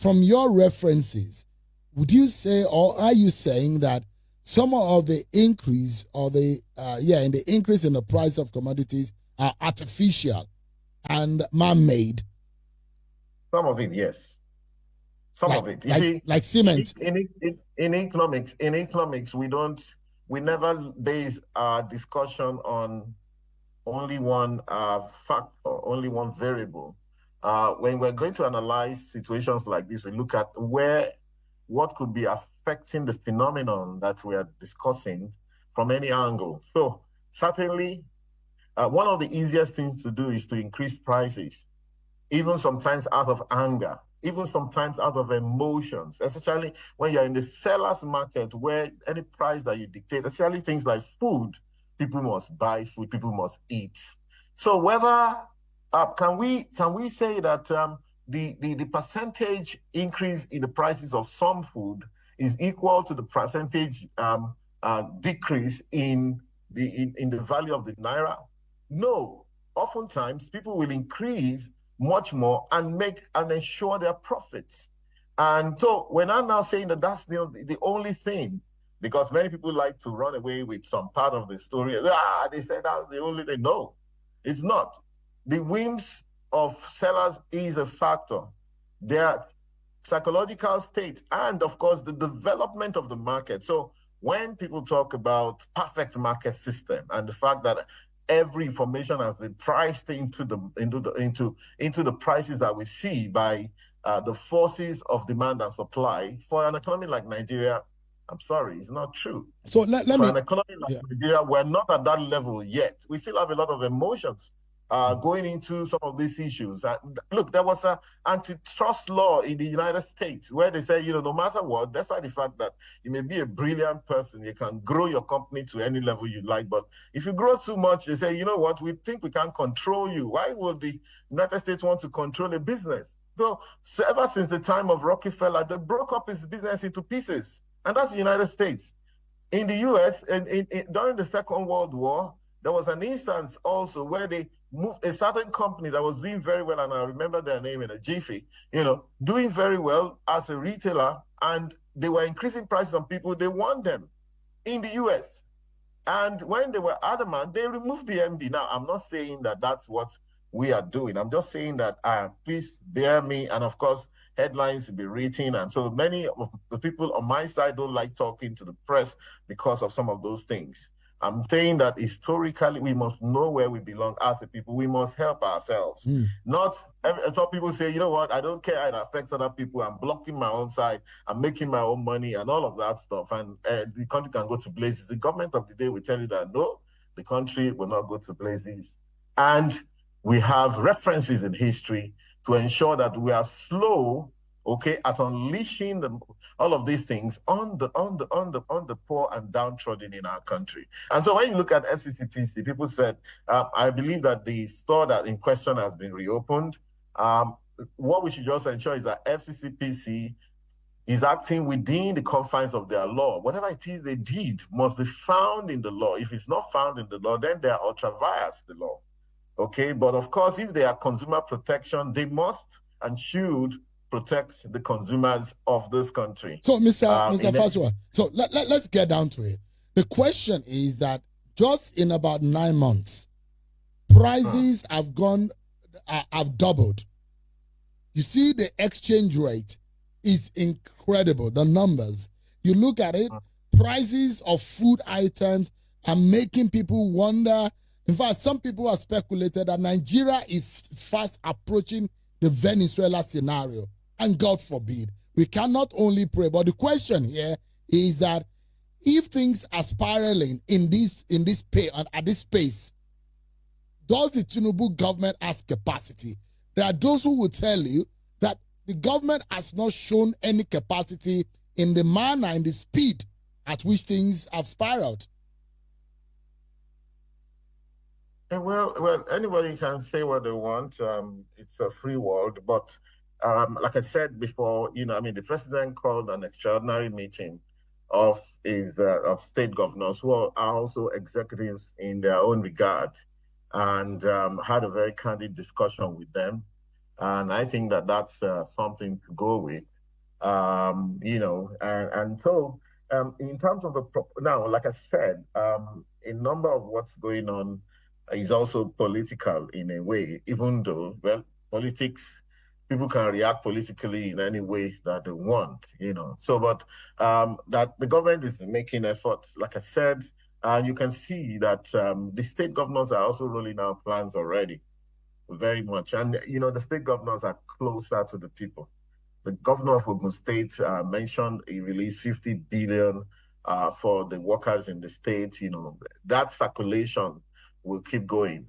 from your references, would you say, or are you saying that some of the increase or in the increase in the price of commodities are artificial and man-made? Some of it, yes. Some of it. You see, like cement. In economics, we never base our discussion on only one factor, only one variable. When we're going to analyze situations like this, we look at what could be affecting the phenomenon that we are discussing from any angle. So certainly, one of the easiest things to do is to increase prices, even sometimes out of anger, even sometimes out of emotions, especially when you're in the seller's market where any price that you dictate, especially things like food, people must buy food, people must eat. So whether, can we say that the percentage increase in the prices of some food is equal to the percentage decrease in the value of the naira? No. Oftentimes, people will increase much more and ensure their profits. And so we're not now saying that that's the only thing, because many people like to run away with some part of the story. They said that's the only thing. No, it's not. The whims of sellers is a factor. Their psychological state and, of course, the development of the market. So when people talk about perfect market system and the fact that every information has been priced into the prices that we see by the forces of demand and supply, for an economy like Nigeria, I'm sorry, it's not true. So let me. For an economy like Nigeria, we're not at that level yet. We still have a lot of emotions going into some of these issues. Look, there was an antitrust law in the United States where they say, no matter what, despite the fact that you may be a brilliant person, you can grow your company to any level you like, but if you grow too much, they say, you know what, we think we can control you. Why would the United States want to control a business? So ever since the time of Rockefeller, they broke up his business into pieces, and that's the United States. In the US, during the Second World War, there was an instance also where they moved a certain company that was doing very well, and I remember their name in a jiffy, doing very well as a retailer, and they were increasing prices on people. They won them in the US. And when they were adamant, they removed the MD. Now, I'm not saying that that's what we are doing. I'm just saying that, please bear me, and of course, headlines to be written. And so many of the people on my side don't like talking to the press because of some of those things. I'm saying that historically, we must know where we belong as a people. We must help ourselves. Some people say, you know what, I don't care, it affects other people. I'm blocking my own side. I'm making my own money and all of that stuff. And the country can go to blazes. The government of the day will tell you that, no, the country will not go to blazes. And we have references in history to ensure that we are slow, at unleashing all of these things on the poor and downtrodden in our country. And so when you look at FCCPC, people said, I believe that the store that in question has been reopened. What we should just ensure is that FCCPC is acting within the confines of their law. Whatever it is they did must be found in the law. If it's not found in the law, then they are ultra-vires the law. But of course, if they are consumer protection, they must and should protect the consumers of this country. So, Mr. Fasua, so let's get down to it. The question is that just in about 9 months, prices have doubled. You see, the exchange rate is incredible. The numbers, you look at it, prices of food items are making people wonder. In fact, some people have speculated that Nigeria is fast approaching the Venezuela scenario. And God forbid, we cannot only pray. But the question here is that if things are spiraling at this pace, does the Tinubu government have capacity? There are those who will tell you that the government has not shown any capacity in the manner and the speed at which things have spiraled. Well, anybody can say what they want. It's a free world, but like I said before, the president called an extraordinary meeting of state governors who are also executives in their own regard, and had a very candid discussion with them. And I think that that's something to go with. And so in terms of now, like I said, a number of what's going on is also political in a way, even though, well, politics, people can react politically in any way that they want. So, but that the government is making efforts, like I said, you can see that the state governors are also rolling out plans already, very much. And, the state governors are closer to the people. The governor of Ogun State mentioned he released 50 billion for the workers in the state. That circulation will keep going.